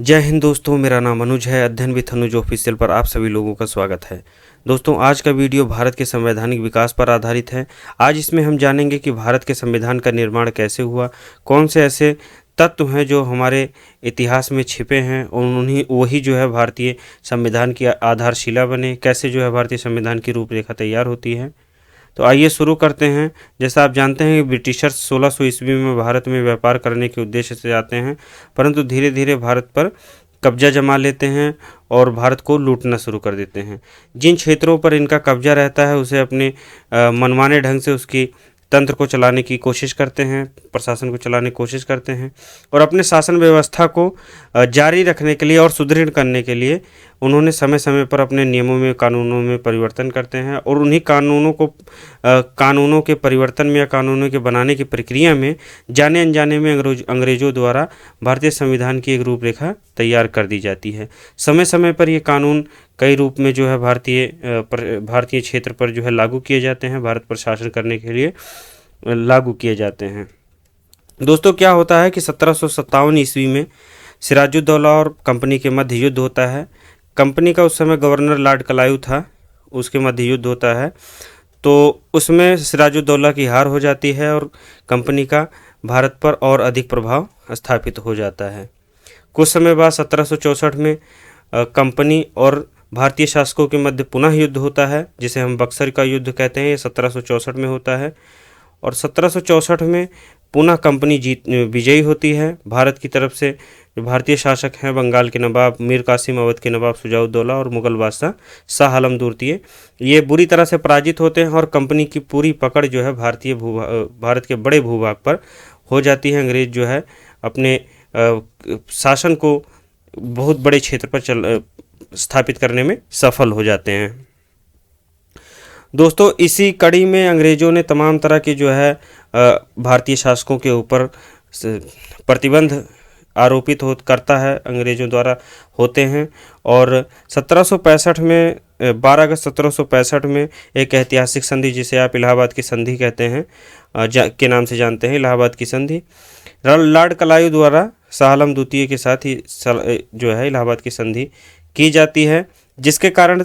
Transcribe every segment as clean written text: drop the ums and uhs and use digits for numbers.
जय हिंद दोस्तों, मेरा नाम अनुज है। अध्ययन विथ अनुज ऑफिशियल पर आप सभी लोगों का स्वागत है। दोस्तों, आज का वीडियो भारत के संवैधानिक विकास पर आधारित है। आज इसमें हम जानेंगे कि भारत के संविधान का निर्माण कैसे हुआ, कौन से ऐसे तत्व हैं जो हमारे इतिहास में छिपे हैं और उन्हीं वही जो है भारतीय संविधान की आधारशिला बने, कैसे जो है भारतीय संविधान की रूपरेखा तैयार होती है। तो आइए शुरू करते हैं। जैसा आप जानते हैं कि ब्रिटिशर्स 1600 ईस्वी में भारत में व्यापार करने के उद्देश्य से आते हैं, परंतु धीरे धीरे भारत पर कब्जा जमा लेते हैं और भारत को लूटना शुरू कर देते हैं। जिन क्षेत्रों पर इनका कब्जा रहता है उसे अपने मनमाने ढंग से उसकी तंत्र को चलाने की कोशिश करते हैं, प्रशासन को चलाने की कोशिश करते हैं और अपने शासन व्यवस्था को जारी रखने के लिए और सुदृढ़ करने के लिए उन्होंने समय समय पर अपने नियमों में, कानूनों में परिवर्तन करते हैं और उन्हीं कानूनों के परिवर्तन में या कानूनों के बनाने की प्रक्रिया में जाने अनजाने में अंग्रेज़ों द्वारा भारतीय संविधान की एक रूपरेखा तैयार कर दी जाती है। समय समय पर ये कानून कई रूप में जो है भारतीय क्षेत्र पर जो है लागू किए जाते हैं, भारत पर शासन करने के लिए लागू किए जाते हैं। दोस्तों, क्या होता है कि 1757 ईस्वी में सिराजुद्दौला और कंपनी के मध्य युद्ध होता है। कंपनी का उस समय गवर्नर लॉर्ड क्लाइव था, उसके मध्य युद्ध होता है। तो उसमें सिराजुद्दौला की हार हो जाती है और कंपनी का भारत पर और अधिक प्रभाव स्थापित हो जाता है। कुछ समय बाद 1764 में कंपनी और भारतीय शासकों के मध्य पुनः युद्ध होता है, जिसे हम बक्सर का युद्ध कहते हैं। ये 1764 में होता है और 1764 में पुनः कंपनी विजयी होती है। भारत की तरफ से जो भारतीय शासक हैं, बंगाल के नवाब मीर कासिम, अवध के नवाब शुजाउद्दौला और मुगल बादशाह शाह आलम द्वितीय, ये बुरी तरह से पराजित होते हैं और कंपनी की पूरी पकड़ जो है भारत के बड़े भूभाग पर हो जाती है। अंग्रेज जो है अपने शासन को बहुत बड़े क्षेत्र पर स्थापित करने में सफल हो जाते हैं। दोस्तों, इसी कड़ी में अंग्रेज़ों ने तमाम तरह के जो है भारतीय शासकों के ऊपर प्रतिबंध आरोपित करता है, अंग्रेज़ों द्वारा होते हैं। और 1765 में 12 अगस्त 1765 में एक ऐतिहासिक संधि, जिसे आप इलाहाबाद की संधि कहते हैं, के नाम से जानते हैं, इलाहाबाद की संधि, लॉर्ड क्लाइव द्वारा शाह आलम द्वितीय के साथ ही जो है इलाहाबाद की संधि की जाती है, जिसके कारण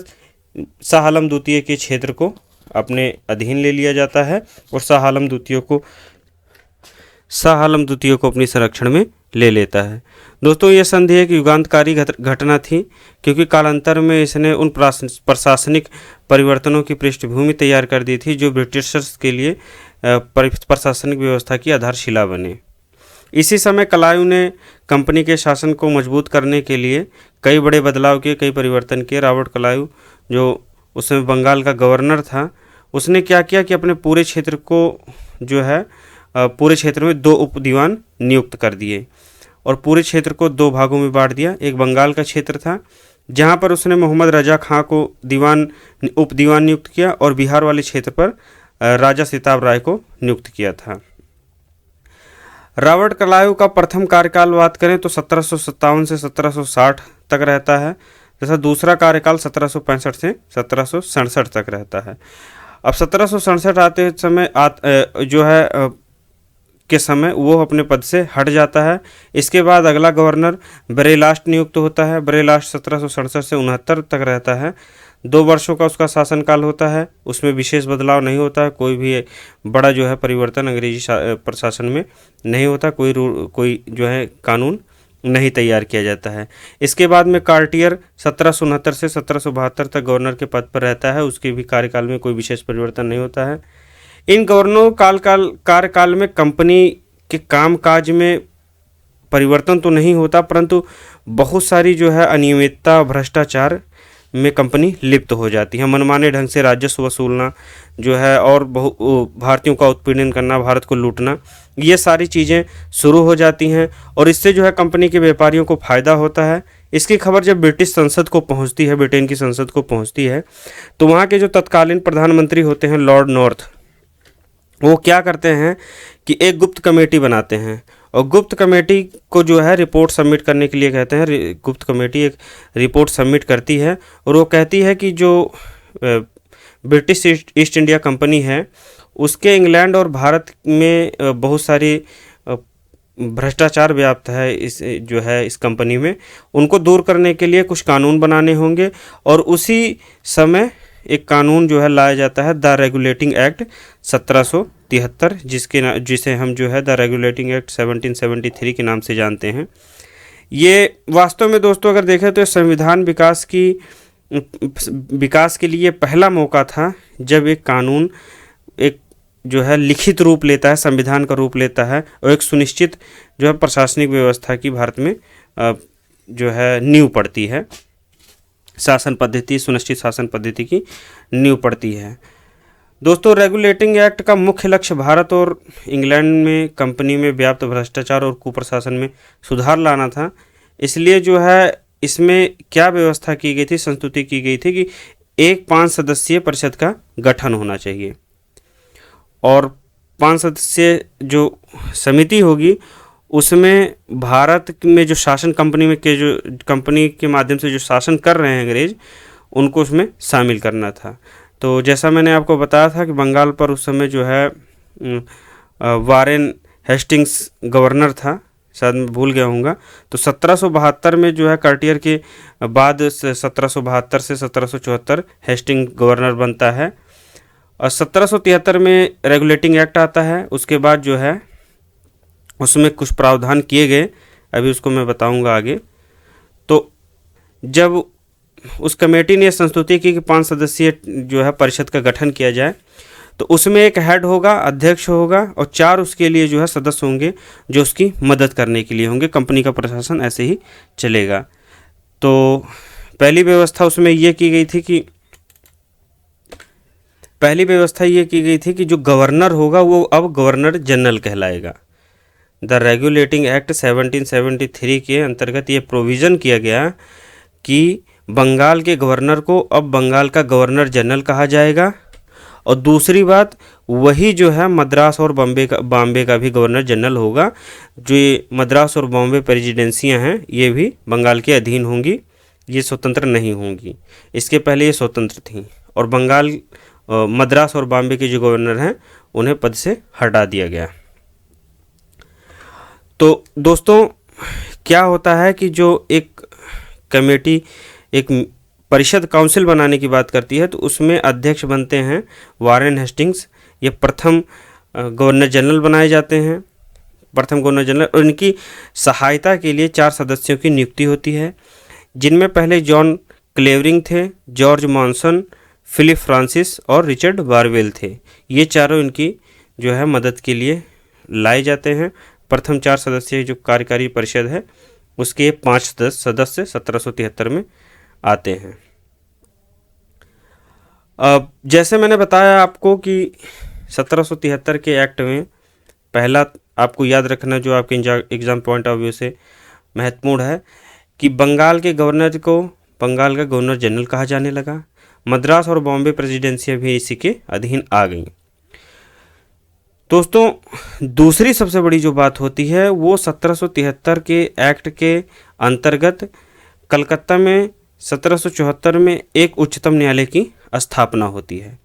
शाह आलम द्वितीय के क्षेत्र को अपने अधीन ले लिया जाता है और शाह आलम द्वितीय को अपनी संरक्षण में ले लेता है। दोस्तों, यह संधि एक युगांतकारी घटना थी, क्योंकि कालांतर में इसने उन प्रशासनिक परिवर्तनों की पृष्ठभूमि तैयार कर दी थी जो ब्रिटिशर्स के लिए प्रशासनिक व्यवस्था की आधारशिला बने। इसी समय क्लाइव ने कंपनी के शासन को मजबूत करने के लिए कई बड़े बदलाव किए, कई परिवर्तन किए। रॉबर्ट क्लाइव, जो उस समय बंगाल का गवर्नर था, उसने क्या किया कि अपने पूरे क्षेत्र को जो है पूरे क्षेत्र में 2 उप दीवान नियुक्त कर दिए और पूरे क्षेत्र को 2 भागों में बांट दिया। एक बंगाल का क्षेत्र था, जहां पर उसने मोहम्मद रजा खां को उप दीवान नियुक्त किया और बिहार वाले क्षेत्र पर राजा सिताब राय को नियुक्त किया था। रॉबर्ट क्लाइव का प्रथम कार्यकाल बात करें तो 1757 से 1760 तक रहता है, जैसा दूसरा कार्यकाल 1765 से 1767 तक रहता है। अब 1767 आते समय के समय वो अपने पद से हट जाता है। इसके बाद अगला गवर्नर बरेलास्ट नियुक्त होता है। बरेलास्ट 1767 से 69 तक रहता है। 2 वर्षों का उसका शासनकाल होता है, उसमें विशेष बदलाव नहीं होता है, कोई भी बड़ा जो है परिवर्तन अंग्रेजी प्रशासन में नहीं होता, कोई जो है कानून नहीं तैयार किया जाता है। इसके बाद में कार्टियर 1769 से 1772 तक गवर्नर के पद पर रहता है, उसके भी कार्यकाल में कोई विशेष परिवर्तन नहीं होता है। इन गवर्नरों कार्यकाल में कंपनी के कामकाज में परिवर्तन तो नहीं होता, परंतु बहुत सारी जो है अनियमितता, भ्रष्टाचार में कंपनी लिप्त हो जाती है। मनमाने ढंग से राजस्व वसूलना जो है और भारतीयों का उत्पीड़न करना, भारत को लूटना, ये सारी चीज़ें शुरू हो जाती हैं और इससे जो है कंपनी के व्यापारियों को फ़ायदा होता है। इसकी खबर जब ब्रिटिश संसद को पहुंचती है, ब्रिटेन की संसद को पहुंचती है, तो वहाँ के जो तत्कालीन प्रधानमंत्री होते हैं लॉर्ड नॉर्थ, वो क्या करते हैं कि एक गुप्त कमेटी बनाते हैं और गुप्त कमेटी को जो है रिपोर्ट सबमिट करने के लिए कहते हैं। गुप्त कमेटी एक रिपोर्ट सबमिट करती है और वो कहती है कि जो ब्रिटिश ईस्ट इंडिया कंपनी है, उसके इंग्लैंड और भारत में बहुत सारी भ्रष्टाचार व्याप्त है इस जो है इस कंपनी में, उनको दूर करने के लिए कुछ कानून बनाने होंगे। और उसी समय एक कानून जो है लाया जाता है द रेगुलेटिंग एक्ट 1773, जिसे हम जो है द रेगुलेटिंग एक्ट 1773 के नाम से जानते हैं। ये वास्तव में दोस्तों अगर देखें तो संविधान विकास के लिए पहला मौका था जब एक कानून एक जो है लिखित रूप लेता है, संविधान का रूप लेता है और एक सुनिश्चित जो है प्रशासनिक व्यवस्था की भारत में जो है नींव पड़ती है, शासन पद्धति, सुनिश्चित शासन पद्धति की नींव पड़ती है। दोस्तों, रेगुलेटिंग एक्ट का मुख्य लक्ष्य भारत और इंग्लैंड में कंपनी में व्याप्त भ्रष्टाचार और कुप्रशासन में सुधार लाना था। इसलिए जो है इसमें क्या व्यवस्था की गई थी, संस्तुति की गई थी कि एक 5 सदस्यीय परिषद का गठन होना चाहिए और 5 सदस्यीय जो समिति होगी उसमें भारत में जो शासन कंपनी के माध्यम से जो शासन कर रहे हैं अंग्रेज, उनको उसमें शामिल करना था। तो जैसा मैंने आपको बताया था कि बंगाल पर उस समय जो है वारेन हेस्टिंग्स गवर्नर था, शायद मैं भूल गया हूँगा। तो 1772 में जो है कार्टियर के बाद 1772 से 1774 हेस्टिंग गवर्नर बनता है और 1773 में रेगुलेटिंग एक्ट आता है। उसके बाद जो है उसमें कुछ प्रावधान किए गए, अभी उसको मैं बताऊंगा आगे। तो जब उस कमेटी ने संस्तुति की कि 5 सदस्यीय जो है परिषद का गठन किया जाए, तो उसमें एक हेड होगा, अध्यक्ष होगा और 4 उसके लिए जो है सदस्य होंगे जो उसकी मदद करने के लिए होंगे। कंपनी का प्रशासन ऐसे ही चलेगा। तो पहली व्यवस्था उसमें ये की गई थी कि जो गवर्नर होगा वो अब गवर्नर जनरल कहलाएगा। द रेगुलेटिंग एक्ट 1773 के अंतर्गत ये प्रोविज़न किया गया कि बंगाल के गवर्नर को अब बंगाल का गवर्नर जनरल कहा जाएगा। और दूसरी बात, वही जो है मद्रास और बॉम्बे का भी गवर्नर जनरल होगा। जो ये मद्रास और बॉम्बे प्रेसिडेंसियां हैं ये भी बंगाल के अधीन होंगी, ये स्वतंत्र नहीं होंगी। इसके पहले ये स्वतंत्र थीं और मद्रास और बॉम्बे के जो गवर्नर हैं उन्हें पद से हटा दिया गया। तो दोस्तों, क्या होता है कि जो एक कमेटी एक परिषद काउंसिल बनाने की बात करती है तो उसमें अध्यक्ष बनते हैं वारेन हेस्टिंग्स। ये प्रथम गवर्नर जनरल बनाए जाते हैं, प्रथम गवर्नर जनरल। और इनकी सहायता के लिए 4 सदस्यों की नियुक्ति होती है, जिनमें पहले जॉन क्लेवरिंग थे, जॉर्ज मॉनसन, फिलिप फ्रांसिस और रिचर्ड बारवेल थे। ये चारों इनकी जो है मदद के लिए लाए जाते हैं। प्रथम 4 सदस्यीय जो कार्यकारी परिषद है उसके 5 सदस्य 1773 में आते हैं। अब जैसे मैंने बताया आपको कि 1773 के एक्ट में पहला आपको याद रखना जो आपके एग्जाम पॉइंट ऑफ व्यू से महत्वपूर्ण है कि बंगाल के गवर्नर को बंगाल का गवर्नर जनरल कहा जाने लगा। मद्रास और बॉम्बे प्रेसिडेंसियाँ भी इसी के अधीन आ गईं। दोस्तों, दूसरी सबसे बड़ी जो बात होती है वो 1773 के एक्ट के अंतर्गत कलकत्ता में 1774 में एक उच्चतम न्यायालय की स्थापना होती है।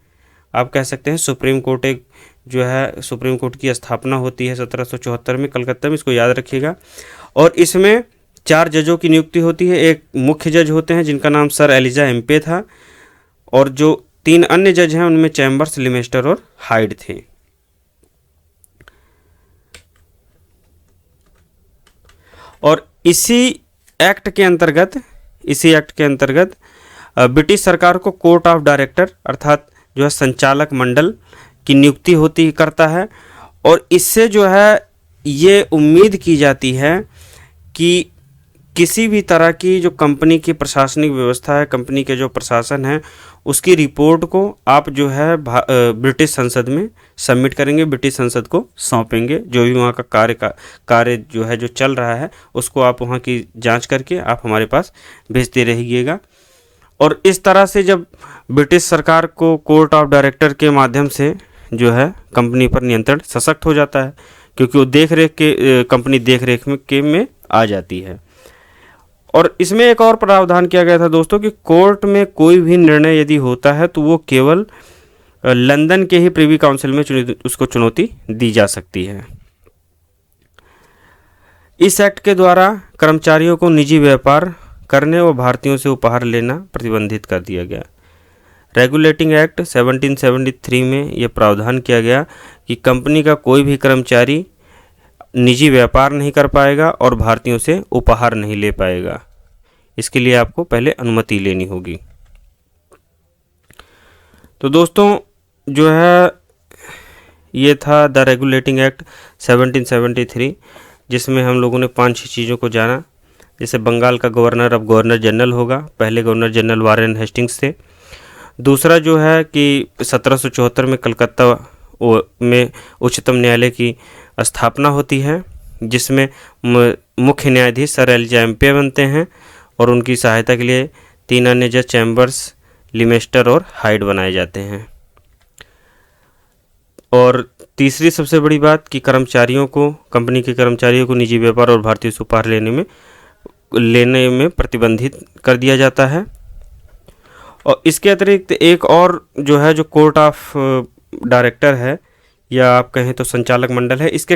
आप कह सकते हैं सुप्रीम कोर्ट सुप्रीम कोर्ट की स्थापना होती है 1774 में कलकत्ता में, इसको याद रखिएगा। और इसमें 4 जजों की नियुक्ति होती है। एक मुख्य जज होते हैं जिनका नाम सर एलिजा एम्पे था और जो 3 अन्य जज हैं उनमें चैम्बर्स, लिमेस्टर और हाइड थे। और इसी एक्ट के अंतर्गत ब्रिटिश सरकार को कोर्ट ऑफ डायरेक्टर अर्थात जो है संचालक मंडल की नियुक्ति करता है। और इससे जो है ये उम्मीद की जाती है कि किसी भी तरह की जो कंपनी की प्रशासनिक व्यवस्था है, कंपनी के जो प्रशासन है, उसकी रिपोर्ट को आप जो है ब्रिटिश संसद में सबमिट करेंगे, ब्रिटिश संसद को सौंपेंगे। जो भी वहाँ का कार्य जो है जो चल रहा है उसको आप वहाँ की जांच करके आप हमारे पास भेजते रहिएगा। और इस तरह से जब ब्रिटिश सरकार को कोर्ट ऑफ डायरेक्टर के माध्यम से जो है कंपनी पर नियंत्रण सशक्त हो जाता है, क्योंकि वो कंपनी देख रेख में आ जाती है। और इसमें एक और प्रावधान किया गया था दोस्तों कि कोर्ट में कोई भी निर्णय यदि होता है तो वो केवल लंदन के ही प्रिवी काउंसिल में उसको चुनौती दी जा सकती है। इस एक्ट के द्वारा कर्मचारियों को निजी व्यापार करने व भारतीयों से उपहार लेना प्रतिबंधित कर दिया गया। रेगुलेटिंग एक्ट 1773 में यह प्रावधान किया गया कि कंपनी का कोई भी कर्मचारी निजी व्यापार नहीं कर पाएगा और भारतीयों से उपहार नहीं ले पाएगा। इसके लिए आपको पहले अनुमति लेनी होगी। तो दोस्तों जो है ये था द रेगुलेटिंग एक्ट 1773, जिसमें हम लोगों ने 5-6 चीज़ों को जाना। जैसे बंगाल का गवर्नर अब गवर्नर जनरल होगा, पहले गवर्नर जनरल वारेन हेस्टिंग्स थे। दूसरा जो है कि 1774 में कलकत्ता में उच्चतम न्यायालय की स्थापना होती है, जिसमें मुख्य न्यायाधीश सर एलिजा एम्पे बनते हैं और उनकी सहायता के लिए 3 अन्य जज चैम्बर्स, लिमेस्टर और हाइड बनाए जाते हैं। और तीसरी सबसे बड़ी बात कि कर्मचारियों को, कंपनी के कर्मचारियों को निजी व्यापार और भारतीय से उपहार लेने में प्रतिबंधित कर दिया जाता है। और इसके अतिरिक्त एक और जो है, जो कोर्ट ऑफ डायरेक्टर है या आप कहें तो संचालक मंडल है, इसके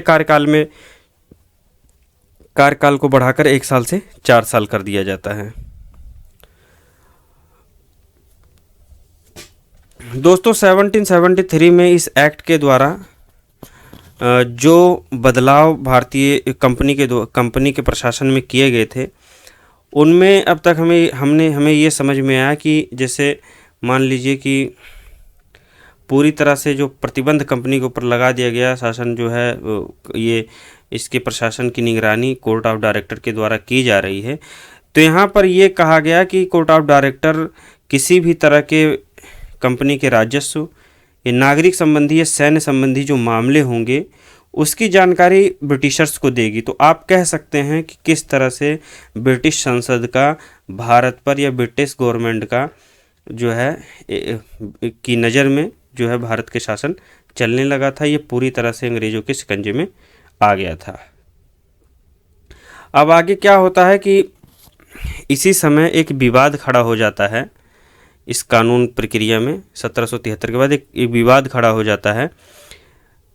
कार्यकाल को बढ़ाकर 1 साल से 4 साल कर दिया जाता है। दोस्तों 1773 में इस एक्ट के द्वारा जो बदलाव भारतीय कंपनी के प्रशासन में किए गए थे, उनमें अब तक हमें ये समझ में आया कि जैसे मान लीजिए कि पूरी तरह से जो प्रतिबंध कंपनी के ऊपर लगा दिया गया, शासन जो है ये इसके प्रशासन की निगरानी कोर्ट ऑफ डायरेक्टर के द्वारा की जा रही है। तो यहाँ पर ये कहा गया कि कोर्ट ऑफ डायरेक्टर किसी भी तरह के कंपनी के राजस्व या नागरिक संबंधी या सैन्य संबंधी जो मामले होंगे उसकी जानकारी ब्रिटिशर्स को देगी। तो आप कह सकते हैं कि किस तरह से ब्रिटिश संसद का भारत पर या ब्रिटिश गवर्नमेंट का जो है की नज़र में जो है भारत के शासन चलने लगा था। ये पूरी तरह से अंग्रेज़ों के शिकंजे में आ गया था। अब आगे क्या होता है कि इसी समय एक विवाद खड़ा हो जाता है इस कानून प्रक्रिया में। 1773 के बाद एक विवाद खड़ा हो जाता है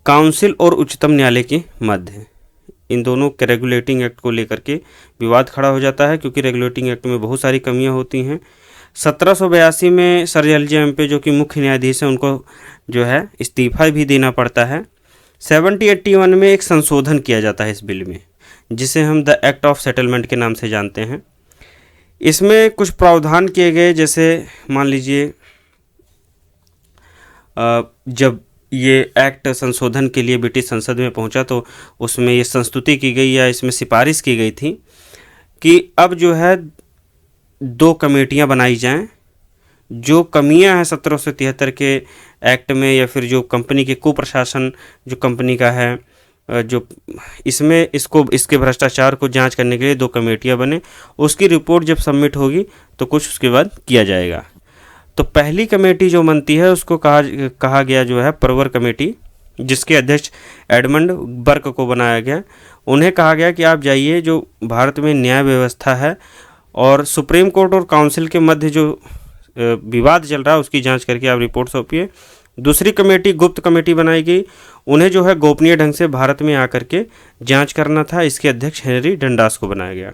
काउंसिल और उच्चतम न्यायालय के मध्य। इन दोनों के रेगुलेटिंग एक्ट को लेकर के विवाद खड़ा हो जाता है, क्योंकि रेगुलेटिंग एक्ट में बहुत सारी कमियां होती हैं। 1782 में सर एलिजा एम्पे जो कि मुख्य न्यायाधीश हैं, उनको जो है इस्तीफा भी देना पड़ता है। 1781 में एक संशोधन किया जाता है इस बिल में, जिसे हम द एक्ट ऑफ सेटलमेंट के नाम से जानते हैं। इसमें कुछ प्रावधान किए गए, जैसे मान लीजिए जब ये एक्ट संशोधन के लिए ब्रिटिश संसद में पहुंचा तो उसमें ये संस्तुति की गई या इसमें सिफारिश की गई थी कि अब जो है 2 कमेटियां बनाई जाएं। जो कमियां हैं 1773 के एक्ट में या फिर जो कंपनी के कुप्रशासन जो कंपनी का है, जो इसके भ्रष्टाचार को जांच करने के लिए 2 कमेटियां बने। उसकी रिपोर्ट जब सबमिट होगी तो कुछ उसके बाद किया जाएगा। तो पहली कमेटी जो बनती है उसको कहा गया जो है परवर कमेटी, जिसके अध्यक्ष एडमंड बर्क को बनाया गया। उन्हें कहा गया कि आप जाइए, जो भारत में न्याय व्यवस्था है और सुप्रीम कोर्ट और काउंसिल के मध्य जो विवाद चल रहा है उसकी जांच करके आप रिपोर्ट सौंपिए। दूसरी कमेटी गुप्त कमेटी बनाई गई। उन्हें जो है गोपनीय ढंग से भारत में आकर के जांच करना था। इसके अध्यक्ष हेनरी डंडास को बनाया गया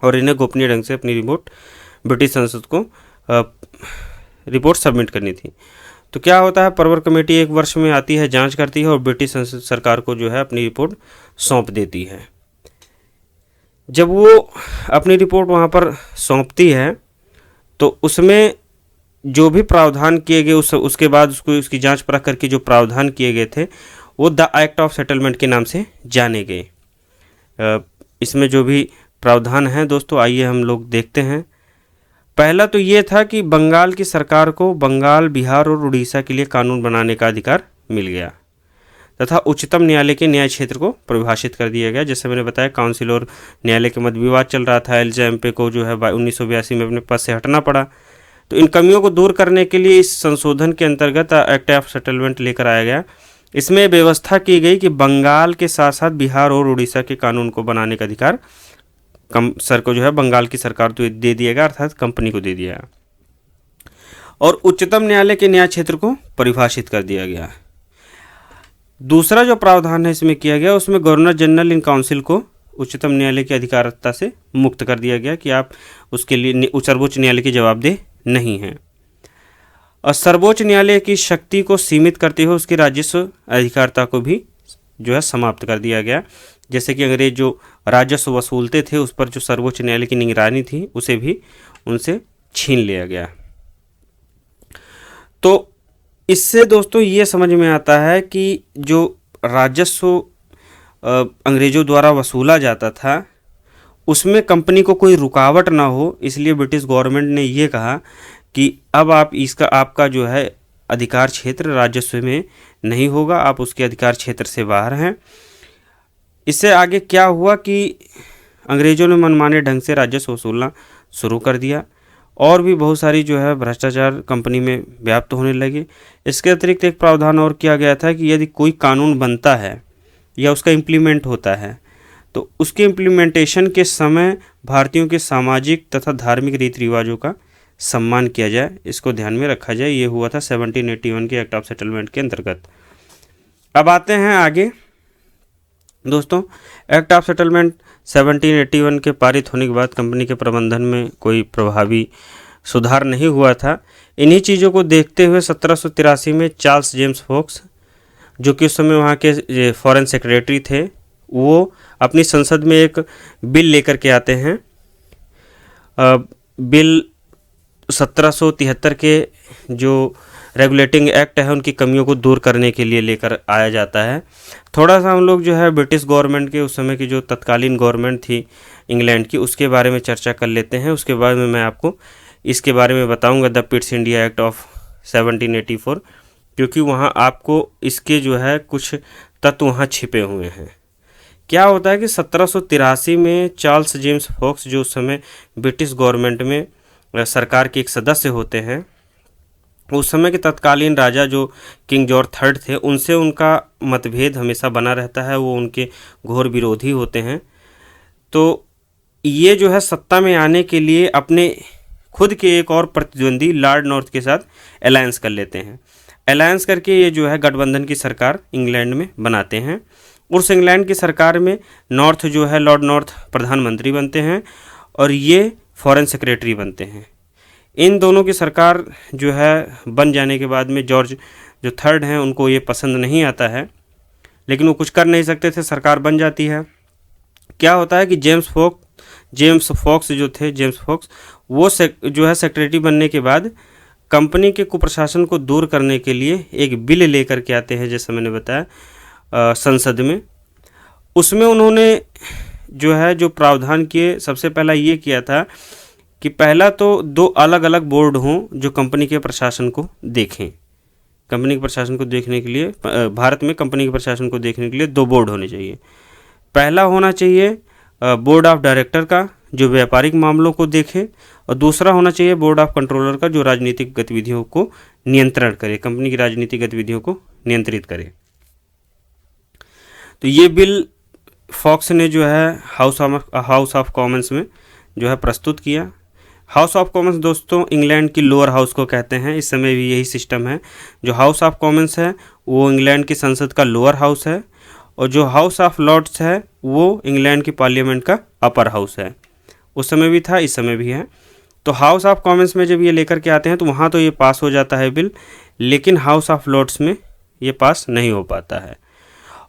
और इन्हें गोपनीय ढंग से अपनी रिपोर्ट ब्रिटिश संसद को रिपोर्ट सबमिट करनी थी। तो क्या होता है, परवर कमेटी 1 वर्ष में आती है, जांच करती है और ब्रिटिश संसद सरकार को जो है अपनी रिपोर्ट सौंप देती है। जब वो अपनी रिपोर्ट वहाँ पर सौंपती है तो उसमें जो भी प्रावधान किए गए उसके बाद उसकी जांच परख करके जो प्रावधान किए गए थे वो द एक्ट ऑफ सेटलमेंट के नाम से जाने गए। इसमें जो भी प्रावधान हैं दोस्तों, आइए हम लोग देखते हैं। पहला तो ये था कि बंगाल की सरकार को बंगाल, बिहार और उड़ीसा के लिए कानून बनाने का अधिकार मिल गया तथा उच्चतम न्यायालय के न्याय क्षेत्र को परिभाषित कर दिया गया। जैसे मैंने बताया, काउंसिल और न्यायालय के मध्य विवाद चल रहा था। एलिजा एम्पे को जो है 1982 में अपने पद से हटना पड़ा। तो इन कमियों को दूर करने के लिए इस संशोधन के अंतर्गत एक्ट ऑफ सेटलमेंट लेकर आया गया। इसमें व्यवस्था की गई कि बंगाल के साथ साथ बिहार और उड़ीसा के कानून को बनाने का अधिकार सर को जो है बंगाल की सरकार को दे दिया गया, अर्थात कंपनी को दे दिया और उच्चतम न्यायालय के न्याय क्षेत्र को परिभाषित कर दिया गया। दूसरा जो प्रावधान है इसमें किया गया, उसमें गवर्नर जनरल इन काउंसिल को उच्चतम न्यायालय की अधिकारता से मुक्त कर दिया गया कि आप उसके लिए सर्वोच्च न्यायालय के जवाबदेह नहीं हैं। और सर्वोच्च न्यायालय की शक्ति को सीमित करते हुए उसकी राजस्व अधिकारता को भी जो है समाप्त कर दिया गया। जैसे कि अंग्रेज जो राजस्व वसूलते थे उस पर जो सर्वोच्च न्यायालय की निगरानी थी उसे भी उनसे छीन लिया गया। तो इससे दोस्तों ये समझ में आता है कि जो राजस्व अंग्रेज़ों द्वारा वसूला जाता था उसमें कंपनी को कोई रुकावट ना हो, इसलिए ब्रिटिश गवर्नमेंट ने ये कहा कि अब आपका जो है अधिकार क्षेत्र राजस्व में नहीं होगा, आप उसके अधिकार क्षेत्र से बाहर हैं। इससे आगे क्या हुआ कि अंग्रेज़ों ने मनमाने ढंग से राजस्व वसूलना शुरू कर दिया और भी बहुत सारी जो है भ्रष्टाचार कंपनी में व्याप्त होने लगे। इसके अतिरिक्त एक प्रावधान और किया गया था कि यदि कोई कानून बनता है या उसका इम्प्लीमेंट होता है तो उसके इम्प्लीमेंटेशन के समय भारतीयों के सामाजिक तथा धार्मिक रीति रिवाजों का सम्मान किया जाए, इसको ध्यान में रखा जाए। ये हुआ था 1781 के एक्ट ऑफ सेटलमेंट के अंतर्गत। अब आते हैं आगे दोस्तों, एक्ट ऑफ सेटलमेंट 1781 के पारित होने के बाद कंपनी के प्रबंधन में कोई प्रभावी सुधार नहीं हुआ था। इन्हीं चीज़ों को देखते हुए 1783 में चार्ल्स जेम्स फोक्स, जो कि उस समय वहाँ के फॉरेन सेक्रेटरी थे, वो अपनी संसद में एक बिल लेकर के आते हैं। बिल 1773 के जो रेगुलेटिंग एक्ट है उनकी कमियों को दूर करने के लिए लेकर आया जाता है। थोड़ा सा हम लोग जो है ब्रिटिश गवर्नमेंट के उस समय की जो तत्कालीन गवर्नमेंट थी इंग्लैंड की, उसके बारे में चर्चा कर लेते हैं। उसके बाद में मैं आपको इसके बारे में बताऊंगा the Pitt's India act of 1784, क्योंकि वहाँ आपको इसके जो है कुछ तत्व वहाँ छिपे हुए हैं। क्या होता है कि 1783 में चार्ल्स जेम्स फोक्स, जो उस समय ब्रिटिश गवर्नमेंट में सरकार के एक सदस्य होते हैं, उस समय के तत्कालीन राजा जो किंग जॉर्ज थर्ड थे, उनसे उनका मतभेद हमेशा बना रहता है, वो उनके घोर विरोधी होते हैं। तो ये जो है सत्ता में आने के लिए अपने खुद के एक और प्रतिद्वंदी लॉर्ड नॉर्थ के साथ अलायंस कर लेते हैं। अलायंस करके ये जो है गठबंधन की सरकार इंग्लैंड में बनाते हैं। उस इंग्लैंड की सरकार में नॉर्थ जो है लॉर्ड नॉर्थ प्रधानमंत्री बनते हैं और ये फॉरेन सेक्रेटरी बनते हैं। इन दोनों की सरकार जो है बन जाने के बाद में जॉर्ज जो थर्ड हैं उनको ये पसंद नहीं आता है, लेकिन वो कुछ कर नहीं सकते थे, सरकार बन जाती है। क्या होता है कि जेम्स फोक्स जो थे, जेम्स फोक्स वो जो है सेक्रेटरी बनने के बाद कंपनी के कुप्रशासन को दूर करने के लिए एक बिल लेकर के आते हैं, जैसे मैंने बताया संसद में। उसमें उन्होंने जो प्रावधान किए, सबसे पहला ये किया था कि पहला तो 2 अलग अलग बोर्ड हों जो कंपनी के प्रशासन को देखें। कंपनी के प्रशासन को देखने के लिए भारत में कंपनी के प्रशासन को देखने के लिए 2 बोर्ड होने चाहिए। पहला होना चाहिए बोर्ड ऑफ डायरेक्टर का, जो व्यापारिक मामलों को देखे, और दूसरा होना चाहिए बोर्ड ऑफ कंट्रोलर का, जो राजनीतिक गतिविधियों को नियंत्रण करे, कंपनी की राजनीतिक गतिविधियों को नियंत्रित करे। तो ये बिल फॉक्स ने जो है हाउस ऑफ कॉमन्स में जो है प्रस्तुत किया। हाउस ऑफ कॉमन्स दोस्तों इंग्लैंड की लोअर हाउस को कहते हैं। इस समय भी यही सिस्टम है। जो हाउस ऑफ कॉमन्स है वो इंग्लैंड की संसद का लोअर हाउस है, और जो हाउस ऑफ लॉर्ड्स है वो इंग्लैंड की पार्लियामेंट का अपर हाउस है। उस समय भी था, इस समय भी है। तो हाउस ऑफ कॉमन्स में जब ये लेकर के आते हैं तो वहाँ तो ये पास हो जाता है बिल, लेकिन हाउस ऑफ लॉर्ड्स में ये पास नहीं हो पाता है।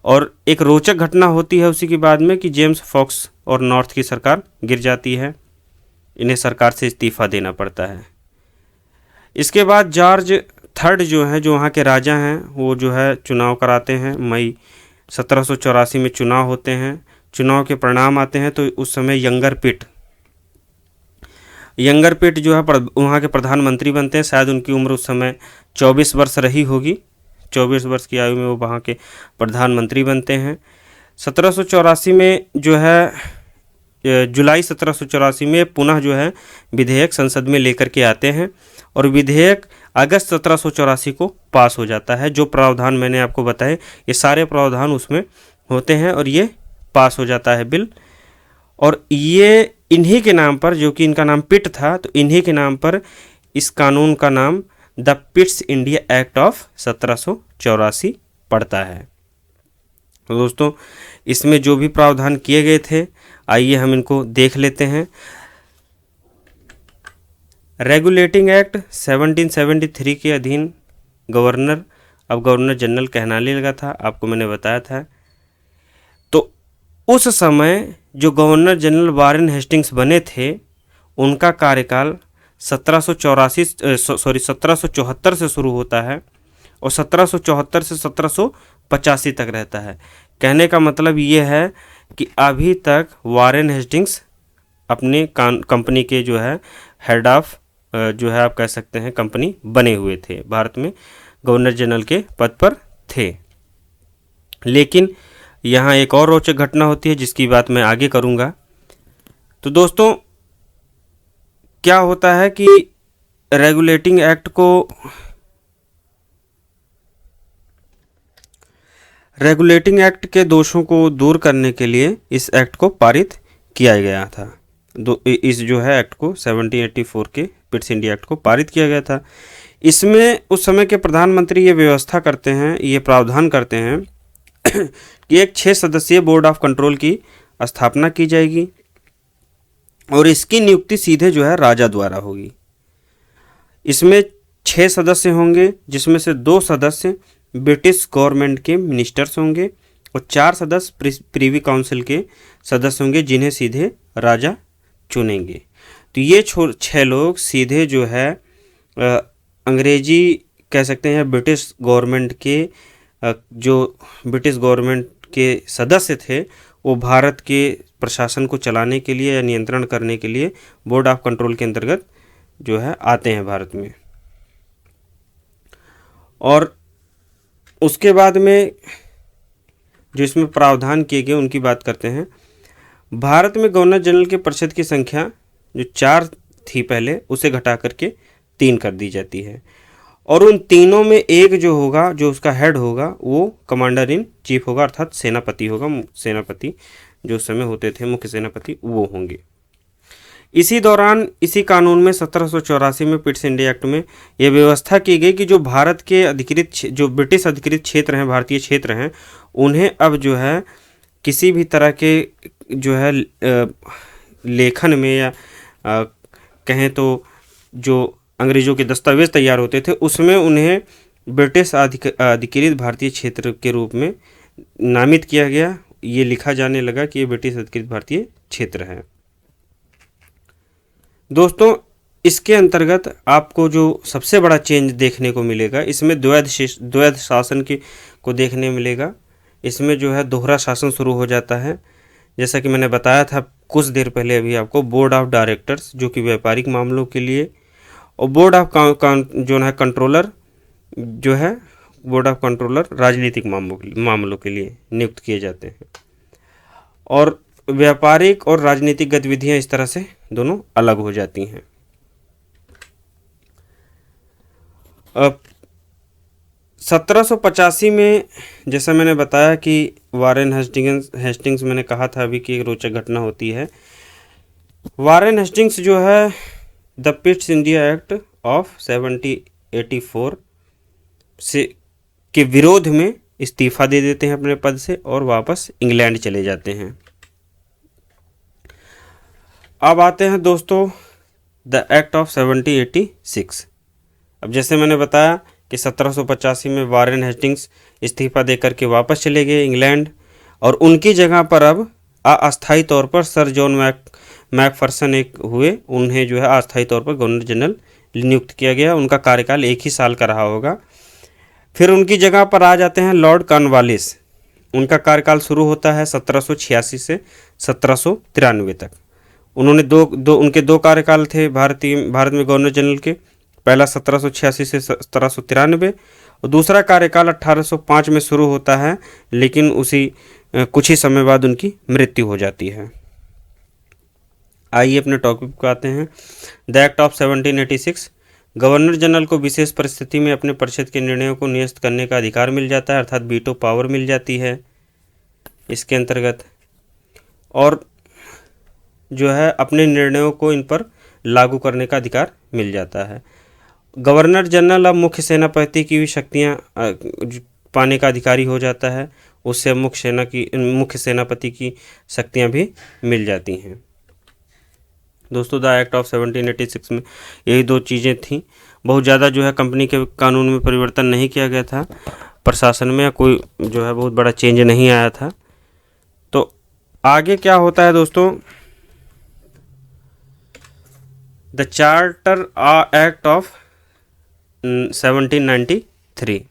और एक रोचक घटना होती है उसी के बाद में कि जेम्स फोक्स और नॉर्थ की सरकार गिर जाती है, इन्हें सरकार से इस्तीफ़ा देना पड़ता है। इसके बाद जॉर्ज थर्ड जो है, जो वहाँ के राजा हैं, वो जो है चुनाव कराते हैं। मई 1784 में चुनाव होते हैं। चुनाव के परिणाम आते हैं तो उस समय यंगर पिट जो है वहाँ के प्रधानमंत्री बनते हैं। शायद उनकी उम्र उस समय 24 वर्ष रही होगी। 24 वर्ष की आयु में वो वहाँ के प्रधानमंत्री बनते हैं। 1784 में जो है जुलाई 1784 में पुनः जो है विधेयक संसद में लेकर के आते हैं, और विधेयक अगस्त 1784 को पास हो जाता है। जो प्रावधान मैंने आपको बताए ये सारे प्रावधान उसमें होते हैं और ये पास हो जाता है बिल। और ये इन्हीं के नाम पर, जो कि इनका नाम पिट था, तो इन्हीं के नाम पर इस कानून का नाम the Pitt's India act of 1784 पड़ता है। तो दोस्तों इसमें जो भी प्रावधान किए गए थे, आइए हम इनको देख लेते हैं। रेगुलेटिंग एक्ट 1773 के अधीन गवर्नर अब गवर्नर जनरल कहलाने लगा था, आपको मैंने बताया था। तो उस समय जो गवर्नर जनरल वारेन हेस्टिंग्स बने थे, उनका कार्यकाल 1774 से शुरू होता है और 1774 से 1785 तक रहता है। कहने का मतलब ये है कि अभी तक वारेन हेस्टिंग्स अपने कंपनी के जो है हेड ऑफ जो है आप कह सकते हैं कंपनी बने हुए थे, भारत में गवर्नर जनरल के पद पर थे। लेकिन यहाँ एक और रोचक घटना होती है जिसकी बात मैं आगे करूँगा। तो दोस्तों क्या होता है कि रेगुलेटिंग एक्ट के दोषों को दूर करने के लिए इस एक्ट को पारित किया गया था। इस जो है एक्ट को 1784 के पिट्स इंडिया एक्ट को पारित किया गया था। इसमें उस समय के प्रधानमंत्री ये व्यवस्था करते हैं, ये प्रावधान करते हैं कि एक 6 सदस्यीय बोर्ड ऑफ कंट्रोल की स्थापना की जाएगी और इसकी नियुक्ति सीधे जो है राजा द्वारा होगी। इसमें 6 सदस्य होंगे, जिसमें से 2 सदस्य ब्रिटिश गवर्नमेंट के मिनिस्टर्स होंगे और 4 सदस्य प्रीवी काउंसिल के सदस्य होंगे, जिन्हें सीधे राजा चुनेंगे। तो ये 6 लोग सीधे जो है अंग्रेजी कह सकते हैं ब्रिटिश गवर्नमेंट के सदस्य थे, वो भारत के प्रशासन को चलाने के लिए या नियंत्रण करने के लिए बोर्ड ऑफ कंट्रोल के अंतर्गत जो है आते हैं भारत में। और उसके बाद में जो इसमें प्रावधान किए गए उनकी बात करते हैं। भारत में गवर्नर जनरल के परिषद की संख्या जो 4 थी पहले, उसे घटा करके 3 कर दी जाती है और उन तीनों में एक जो होगा, जो उसका हेड होगा, वो कमांडर इन चीफ होगा, अर्थात सेनापति होगा। सेनापति जो उस समय होते थे मुख्य सेनापति, वो होंगे। इसी दौरान इसी कानून में 1784 में पिट्स इंडिया एक्ट में यह व्यवस्था की गई कि जो भारत के जो ब्रिटिश अधिकृत क्षेत्र हैं, भारतीय क्षेत्र हैं, उन्हें अब जो है किसी भी तरह के जो है लेखन में या कहें तो जो अंग्रेज़ों के दस्तावेज तैयार होते थे, उसमें उन्हें ब्रिटिश अधिकृत भारतीय क्षेत्र के रूप में नामित किया गया। ये लिखा जाने लगा कि ये ब्रिटिश अधिकृत भारतीय क्षेत्र है। दोस्तों इसके अंतर्गत आपको जो सबसे बड़ा चेंज देखने को मिलेगा, इसमें द्वैध शासन को देखने मिलेगा। इसमें जो है दोहरा शासन शुरू हो जाता है। जैसा कि मैंने बताया था कुछ देर पहले अभी आपको, बोर्ड ऑफ डायरेक्टर्स जो कि व्यापारिक मामलों के लिए, और बोर्ड ऑफ जो है कंट्रोलर जो है बोर्ड ऑफ कंट्रोलर राजनीतिक मामलों के लिए नियुक्त किए जाते हैं। और व्यापारिक और राजनीतिक गतिविधियां इस तरह से दोनों अलग हो जाती हैं। अब 1785 में जैसा मैंने बताया कि वारेन हेस्टिंग्स मैंने कहा था अभी कि एक रोचक घटना होती है। वारेन हेस्टिंग्स जो है the Pitt's India act of 1784 से के विरोध में इस्तीफा दे देते हैं अपने पद से और वापस इंग्लैंड चले जाते हैं। अब आते हैं दोस्तों द एक्ट ऑफ 1786। अब जैसे मैंने बताया कि 1785 में वारेन हेस्टिंग्स इस्तीफा देकर के वापस चले गए इंग्लैंड और उनकी जगह पर अब अस्थायी तौर पर सर जॉन मैकफर्सन एक हुए। उन्हें जो है अस्थायी तौर पर गवर्नर जनरल नियुक्त किया गया। उनका कार्यकाल 1 ही साल का रहा होगा। फिर उनकी जगह पर आ जाते हैं लॉर्ड कॉर्नवालिस। उनका कार्यकाल शुरू होता है 1786 से 1793 तक। उन्होंने उनके दो कार्यकाल थे भारत में गवर्नर जनरल के। पहला 1786 से 1793 और दूसरा कार्यकाल 1805 में शुरू होता है, लेकिन उसी कुछ ही समय बाद उनकी मृत्यु हो जाती है। आइए अपने टॉपिक को आते हैं। The act of 1786। Governor general को विशेष परिस्थिति में अपने परिषद के निर्णयों को निरस्त करने का अधिकार मिल जाता है, अर्थात वीटो पावर मिल जाती है इसके अंतर्गत, और जो है अपने निर्णयों को इन पर लागू करने का अधिकार मिल जाता है। गवर्नर जनरल अब मुख्य सेनापति की भी शक्तियाँ पाने का अधिकारी हो जाता है। उससे मुख्य सेनापति की शक्तियाँ भी मिल जाती हैं। दोस्तों द एक्ट ऑफ 1786 में यही 2 चीज़ें थीं। बहुत ज़्यादा जो है कंपनी के कानून में परिवर्तन नहीं किया गया था, प्रशासन में कोई जो है बहुत बड़ा चेंज नहीं आया था। तो आगे क्या होता है दोस्तों, द चार्टर एक्ट ऑफ 1793।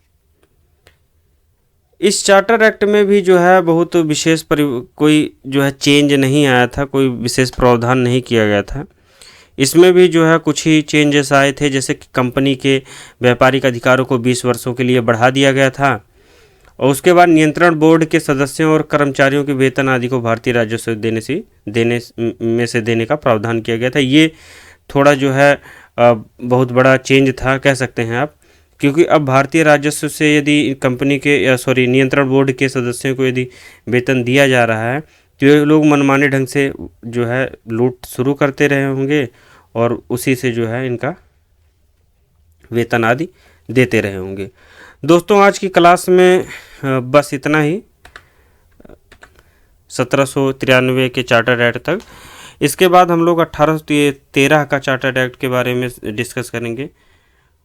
इस चार्टर एक्ट में भी जो है बहुत विशेष कोई जो है चेंज नहीं आया था, कोई विशेष प्रावधान नहीं किया गया था। इसमें भी जो है कुछ ही चेंजेस आए थे, जैसे कि कंपनी के व्यापारिक अधिकारों को 20 वर्षों के लिए बढ़ा दिया गया था, और उसके बाद नियंत्रण बोर्ड के सदस्यों और कर्मचारियों के वेतन आदि को भारतीय राजस्व देने का प्रावधान किया गया था। ये थोड़ा जो है बहुत बड़ा चेंज था कह सकते हैं आप, क्योंकि अब भारतीय राजस्व से यदि कंपनी के नियंत्रण बोर्ड के सदस्यों को यदि वेतन दिया जा रहा है तो ये लोग मनमाने ढंग से जो है लूट शुरू करते रहे होंगे और उसी से जो है इनका वेतन आदि देते रहे होंगे। दोस्तों आज की क्लास में बस इतना ही, 1793 के चार्टर एक्ट तक। इसके बाद हम लोग 1813 का चार्टर एक्ट के बारे में डिस्कस करेंगे।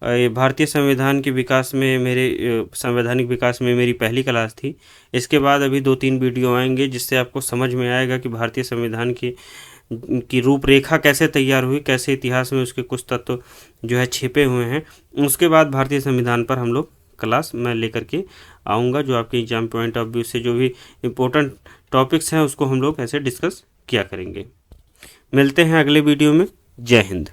ये भारतीय संविधान के विकास में संवैधानिक विकास में मेरी पहली क्लास थी। इसके बाद अभी 2-3 वीडियो आएंगे जिससे आपको समझ में आएगा कि भारतीय संविधान की रूपरेखा कैसे तैयार हुई, कैसे इतिहास में उसके कुछ तत्व जो है छिपे हुए हैं। उसके बाद भारतीय संविधान पर हम लोग क्लास मैं लेकर के आऊँगा, जो आपके एग्जाम पॉइंट ऑफ व्यू से जो भी इम्पोर्टेंट टॉपिक्स हैं उसको हम लोग ऐसे डिस्कस किया करेंगे। मिलते हैं अगले वीडियो में। जय हिंद।